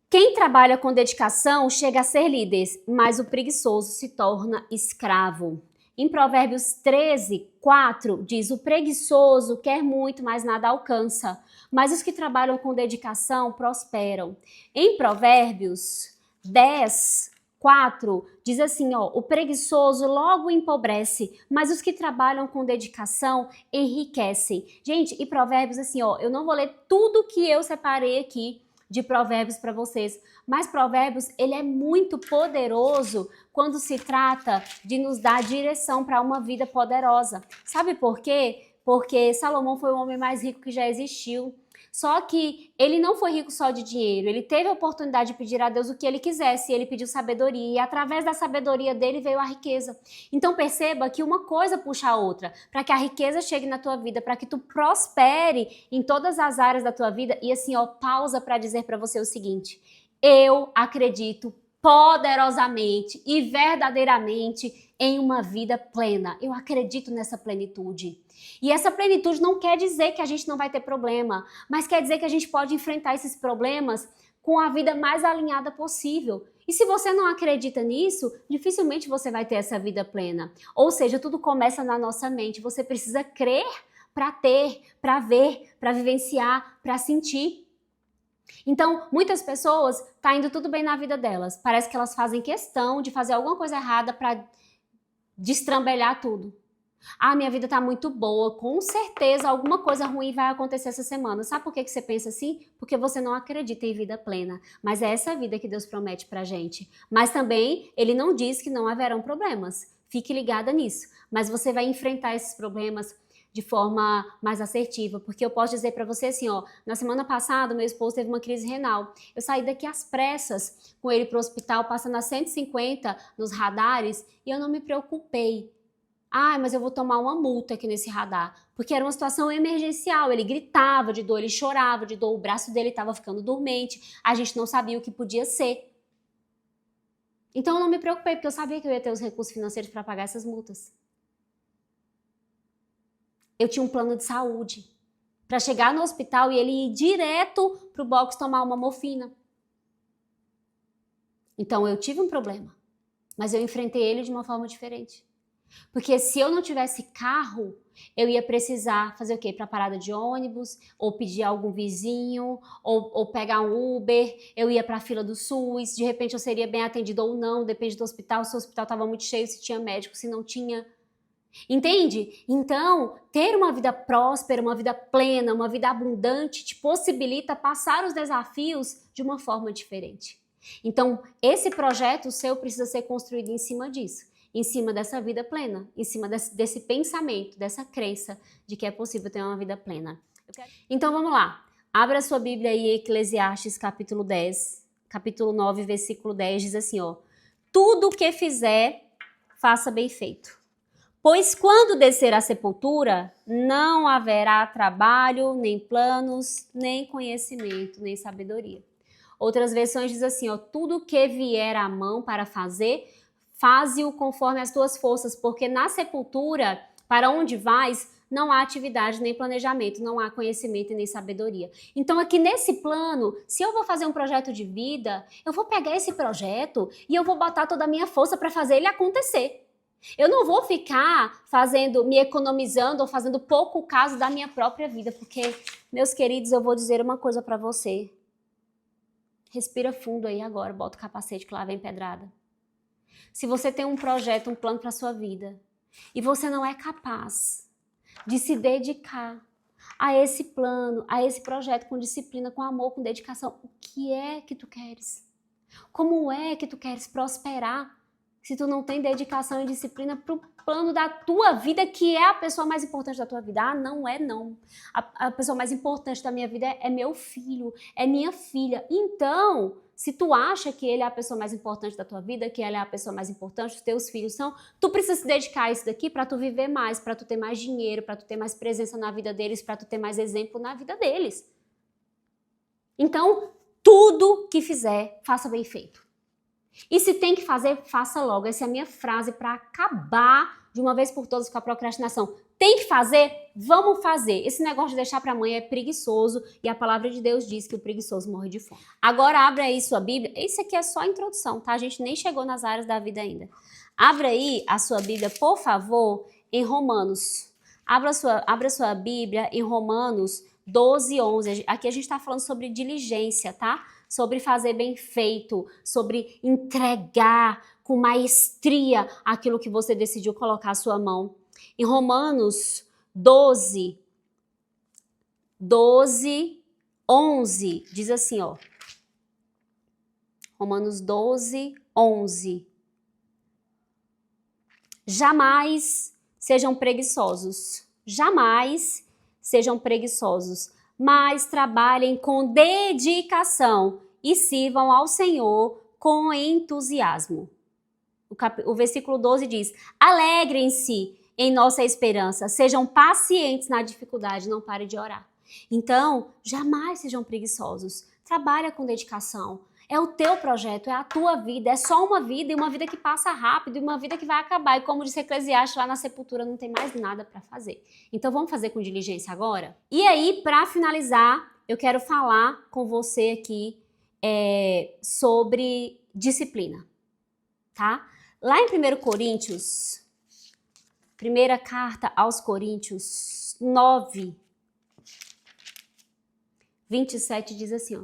A: quem trabalha com dedicação chega a ser líder, mas o preguiçoso se torna escravo. Em Provérbios 13, 4, diz: o preguiçoso quer muito, mas nada alcança, mas os que trabalham com dedicação prosperam. Em Provérbios 10, 4, diz assim, ó: o preguiçoso logo empobrece, mas os que trabalham com dedicação enriquecem. Gente, e Provérbios assim, ó, eu não vou ler tudo que eu separei aqui de Provérbios para vocês, mas Provérbios, ele é muito poderoso quando se trata de nos dar direção para uma vida poderosa. Sabe por quê? Porque Salomão foi o homem mais rico que já existiu. Só que ele não foi rico só de dinheiro, ele teve a oportunidade de pedir a Deus o que ele quisesse, e ele pediu sabedoria, e através da sabedoria dele veio a riqueza. Então perceba que uma coisa puxa a outra, para que a riqueza chegue na tua vida, para que tu prospere em todas as áreas da tua vida. E assim, ó, pausa para dizer para você o seguinte: eu acredito poderosamente e verdadeiramente em uma vida plena. Eu acredito nessa plenitude. E essa plenitude não quer dizer que a gente não vai ter problema, mas quer dizer que a gente pode enfrentar esses problemas com a vida mais alinhada possível. E se você não acredita nisso, dificilmente você vai ter essa vida plena. Ou seja, tudo começa na nossa mente. Você precisa crer para ter, para ver, para vivenciar, para sentir. Então, muitas pessoas, tá indo tudo bem na vida delas. Parece que elas fazem questão de fazer alguma coisa errada para destrambelhar tudo. Ah, minha vida tá muito boa, com certeza alguma coisa ruim vai acontecer essa semana. Sabe por que você pensa assim? Porque você não acredita em vida plena. Mas é essa vida que Deus promete pra gente. Mas também, Ele não diz que não haverão problemas. Fique ligada nisso. Mas você vai enfrentar esses problemas de forma mais assertiva. Porque eu posso dizer pra você assim, ó, na semana passada, meu esposo teve uma crise renal. Eu saí daqui às pressas com ele pro hospital, passando a 150 nos radares, e eu não me preocupei. Ah, mas eu vou tomar uma multa aqui nesse radar. Porque era uma situação emergencial. Ele gritava de dor, ele chorava de dor, o braço dele estava ficando dormente. A gente não sabia o que podia ser. Então eu não me preocupei, porque eu sabia que eu ia ter os recursos financeiros para pagar essas multas. Eu tinha um plano de saúde para chegar no hospital e ele ir direto pro box tomar uma morfina. Então eu tive um problema, mas eu enfrentei ele de uma forma diferente. Porque se eu não tivesse carro, eu ia precisar fazer o quê? Ir para parada de ônibus, ou pedir a algum vizinho, ou pegar um Uber, eu ia para a fila do SUS, de repente eu seria bem atendida ou não, depende do hospital, se o hospital estava muito cheio, se tinha médico, se não tinha. Entende? Então, ter uma vida próspera, uma vida plena, uma vida abundante te possibilita passar os desafios de uma forma diferente. Então, esse projeto seu precisa ser construído em cima disso. Em cima dessa vida plena, em cima desse pensamento, dessa crença de que é possível ter uma vida plena. Então vamos lá, abra sua Bíblia aí, Eclesiastes capítulo 10, capítulo 9, versículo 10, diz assim, ó: tudo o que fizer, faça bem feito. Pois quando descer à sepultura, não haverá trabalho, nem planos, nem conhecimento, nem sabedoria. Outras versões diz assim, ó: tudo o que vier à mão para fazer, faze-o conforme as tuas forças, porque na sepultura, para onde vais, não há atividade nem planejamento, não há conhecimento e nem sabedoria. Então aqui nesse plano, se eu vou fazer um projeto de vida, eu vou pegar esse projeto e eu vou botar toda a minha força para fazer ele acontecer. Eu não vou ficar me economizando ou fazendo pouco caso da minha própria vida, porque, meus queridos, eu vou dizer uma coisa para você. Respira fundo aí agora, bota o capacete que lá vem pedrada. Se você tem um projeto, um plano para a sua vida, e você não é capaz de se dedicar a esse plano, a esse projeto com disciplina, com amor, com dedicação, o que é que tu queres? Como é que tu queres prosperar se tu não tem dedicação e disciplina para o plano da tua vida, que é a pessoa mais importante da tua vida? Ah, não é não. A pessoa mais importante da minha vida é meu filho, é minha filha. Então, se tu acha que ele é a pessoa mais importante da tua vida, que ela é a pessoa mais importante, os teus filhos são, tu precisa se dedicar a isso daqui para tu viver mais, para tu ter mais dinheiro, para tu ter mais presença na vida deles, para tu ter mais exemplo na vida deles. Então, tudo que fizer, faça bem feito. E se tem que fazer, faça logo. Essa é a minha frase para acabar de uma vez por todas com a procrastinação. Tem que fazer? Vamos fazer. Esse negócio de deixar para amanhã é preguiçoso e a palavra de Deus diz que o preguiçoso morre de fome. Agora abre aí sua Bíblia. Isso aqui é só a introdução, tá? A gente nem chegou nas áreas da vida ainda. Abra aí a sua Bíblia, por favor, em Romanos. Abra sua Bíblia em Romanos 12, 11. Aqui a gente está falando sobre diligência, tá? Sobre fazer bem feito, sobre entregar com maestria aquilo que você decidiu colocar a sua mão. Em Romanos 12, 11, diz assim, ó. Romanos 12, 11. Jamais sejam preguiçosos. Jamais sejam preguiçosos, mas trabalhem com dedicação e sirvam ao Senhor com entusiasmo. O versículo 12 diz: alegrem-se em nossa esperança, sejam pacientes na dificuldade, não parem de orar. Então, jamais sejam preguiçosos. Trabalha com dedicação. É o teu projeto, é a tua vida, é só uma vida e uma vida que passa rápido e uma vida que vai acabar. E como disse Eclesiastes, lá na sepultura não tem mais nada para fazer. Então vamos fazer com diligência agora? E aí, para finalizar, eu quero falar com você aqui sobre disciplina, tá? Lá em 1 Coríntios, primeira carta aos Coríntios 9, 27 diz assim, ó.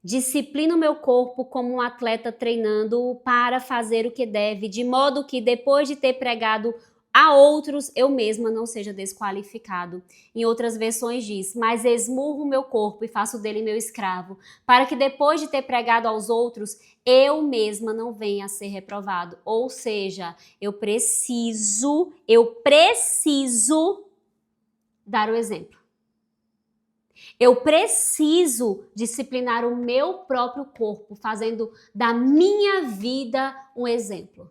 A: Disciplino meu corpo como um atleta treinando-o para fazer o que deve, de modo que depois de ter pregado a outros, eu mesma não seja desqualificado. Em outras versões diz, mas esmurro meu corpo e faço dele meu escravo, para que depois de ter pregado aos outros, eu mesma não venha a ser reprovado. Ou seja, eu preciso dar o exemplo. Eu preciso disciplinar o meu próprio corpo, fazendo da minha vida um exemplo.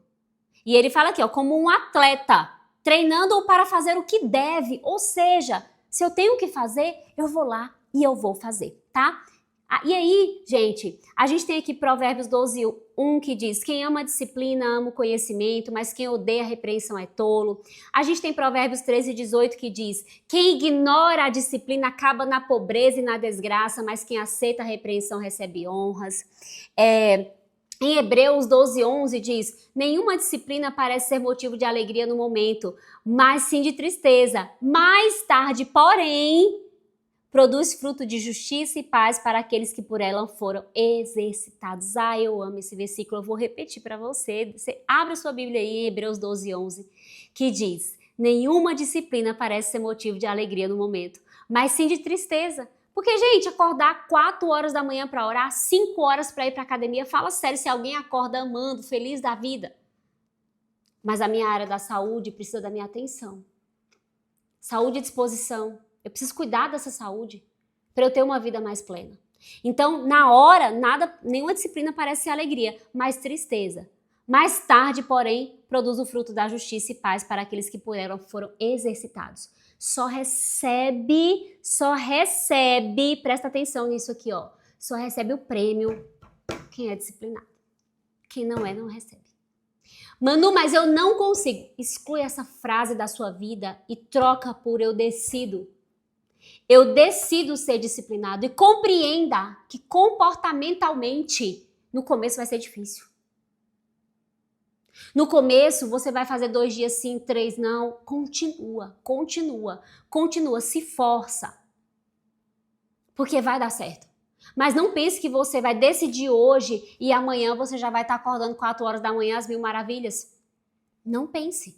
A: E ele fala aqui, ó, como um atleta, treinando-o para fazer o que deve. Ou seja, se eu tenho que fazer, eu vou lá e eu vou fazer, tá? E aí, gente, a gente tem aqui Provérbios 12:1 que diz, quem ama a disciplina ama o conhecimento, mas quem odeia a repreensão é tolo. A gente tem Provérbios 13:18 que diz, quem ignora a disciplina acaba na pobreza e na desgraça, mas quem aceita a repreensão recebe honras. Em Hebreus 12:11 diz, nenhuma disciplina parece ser motivo de alegria no momento, mas sim de tristeza. Mais tarde, porém, produz fruto de justiça e paz para aqueles que por ela foram exercitados. Eu amo esse versículo, eu vou repetir para você. Você abre a sua Bíblia aí em Hebreus 12:11, que diz, nenhuma disciplina parece ser motivo de alegria no momento, mas sim de tristeza. Porque, gente, acordar 4 horas da manhã para orar, 5 horas para ir para academia, fala sério, se alguém acorda amando, feliz da vida. Mas a minha área da saúde precisa da minha atenção. Saúde e disposição. Eu preciso cuidar dessa saúde para eu ter uma vida mais plena. Então, na hora, nenhuma disciplina parece ser alegria, mas tristeza. Mais tarde, porém, produz o fruto da justiça e paz para aqueles que por ela foram exercitados. Só recebe, presta atenção nisso aqui, ó. Só recebe o prêmio quem é disciplinado. Quem não é, não recebe. Manu, mas eu não consigo. Exclui essa frase da sua vida e troca por eu decido. Eu decido ser disciplinado e compreenda que comportamentalmente no começo vai ser difícil. No começo você vai fazer 2 dias sim, 3 não. Continua, se força. Porque vai dar certo. Mas não pense que você vai decidir hoje e amanhã você já vai estar acordando 4 horas da manhã às 1000 maravilhas. Não pense.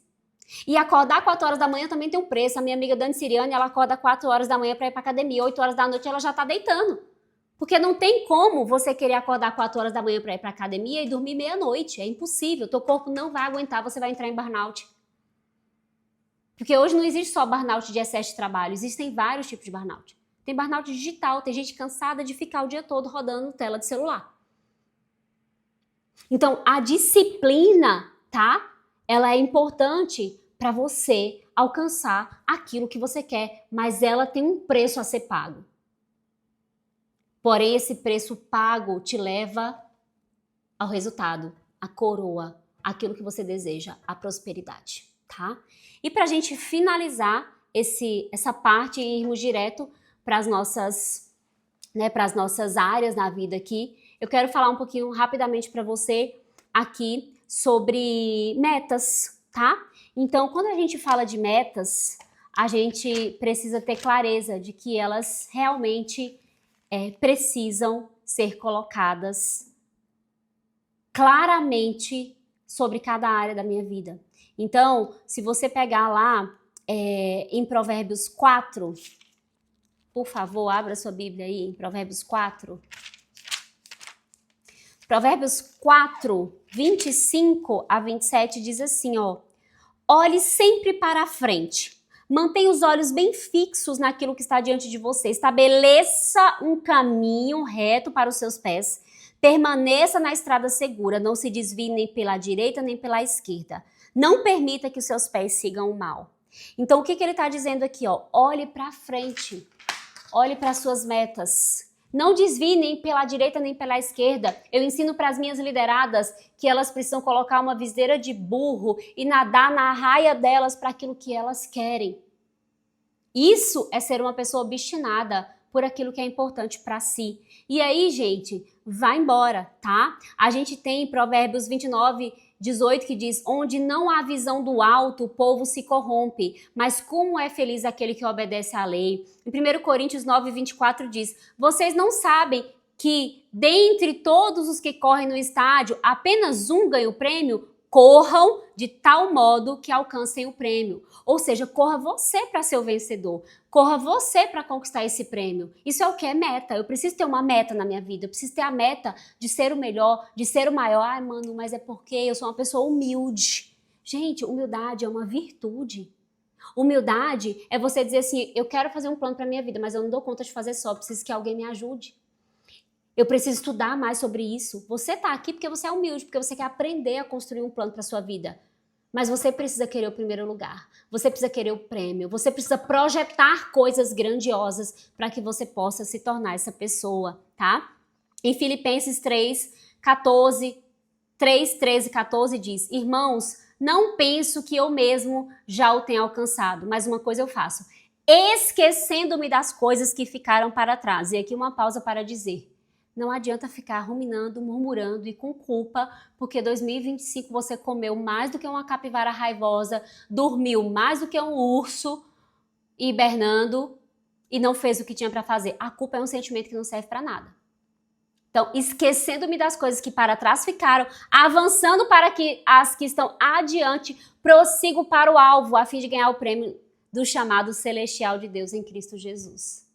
A: E acordar 4 horas da manhã também tem um preço. A minha amiga Dani Siriane, ela acorda 4 horas da manhã para ir para academia. 8 horas da noite ela já está deitando. Porque não tem como você querer acordar 4 horas da manhã para ir para academia e dormir meia-noite. É impossível. Teu corpo não vai aguentar, você vai entrar em burnout. Porque hoje não existe só burnout de excesso de trabalho. Existem vários tipos de burnout. Tem burnout digital, tem gente cansada de ficar o dia todo rodando tela de celular. Então, a disciplina, tá? Ela é importante para você alcançar aquilo que você quer, mas ela tem um preço a ser pago. Porém, esse preço pago te leva ao resultado, à coroa, aquilo que você deseja, a prosperidade, tá? E para a gente finalizar essa parte e irmos direto para as nossas áreas na vida aqui, eu quero falar um pouquinho rapidamente para você aqui sobre metas, tá? Então, quando a gente fala de metas, a gente precisa ter clareza de que elas realmente precisam ser colocadas claramente sobre cada área da minha vida. Então, se você pegar lá em Provérbios 4, por favor, abra sua Bíblia aí em Provérbios 4. Provérbios 4, 25 a 27 diz assim, ó. Olhe sempre para a frente. Mantenha os olhos bem fixos naquilo que está diante de você. Estabeleça um caminho reto para os seus pés. Permaneça na estrada segura. Não se desvie nem pela direita nem pela esquerda. Não permita que os seus pés sigam o mal. Então, o que ele está dizendo aqui, ó? Olhe para frente. Olhe para as suas metas. Não desvie nem pela direita nem pela esquerda. Eu ensino para as minhas lideradas que elas precisam colocar uma viseira de burro e nadar na raia delas para aquilo que elas querem. Isso é ser uma pessoa obstinada, por aquilo que é importante para si. E aí, gente, vai embora, tá? A gente tem Provérbios 29:18 que diz: onde não há visão do alto, o povo se corrompe, mas como é feliz aquele que obedece à lei. Em 1 Coríntios 9:24 diz: vocês não sabem que dentre todos os que correm no estádio, apenas um ganha o prêmio? Corram de tal modo que alcancem o prêmio. Ou seja, corra você para ser o vencedor. Corra você para conquistar esse prêmio. Isso é o que é meta. Eu preciso ter uma meta na minha vida. Eu preciso ter a meta de ser o melhor, de ser o maior. Ai, mano, mas é porque eu sou uma pessoa humilde. Gente, humildade é uma virtude. Humildade é você dizer assim, eu quero fazer um plano para minha vida, mas eu não dou conta de fazer só. Eu preciso que alguém me ajude. Eu preciso estudar mais sobre isso. Você está aqui porque você é humilde, porque você quer aprender a construir um plano para sua vida. Mas você precisa querer o primeiro lugar. Você precisa querer o prêmio. Você precisa projetar coisas grandiosas para que você possa se tornar essa pessoa, tá? Em Filipenses 3:13-14 diz: irmãos, não penso que eu mesmo já o tenha alcançado, mas uma coisa eu faço, esquecendo-me das coisas que ficaram para trás. E aqui uma pausa para dizer: não adianta ficar ruminando, murmurando e com culpa, porque 2025 você comeu mais do que uma capivara raivosa, dormiu mais do que um urso hibernando e não fez o que tinha para fazer. A culpa é um sentimento que não serve para nada. Então, esquecendo-me das coisas que para trás ficaram, avançando para que as que estão adiante, prossigo para o alvo, a fim de ganhar o prêmio do chamado celestial de Deus em Cristo Jesus.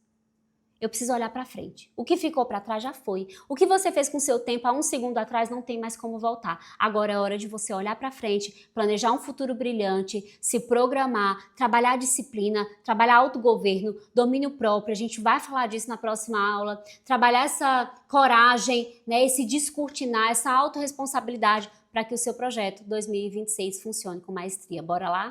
A: Eu preciso olhar para frente. O que ficou para trás já foi. O que você fez com seu tempo há um segundo atrás não tem mais como voltar. Agora é hora de você olhar para frente, planejar um futuro brilhante, se programar, trabalhar disciplina, trabalhar autogoverno, domínio próprio. A gente vai falar disso na próxima aula. Trabalhar essa coragem, né, esse descortinar, essa autorresponsabilidade para que o seu projeto 2026 funcione com maestria. Bora lá?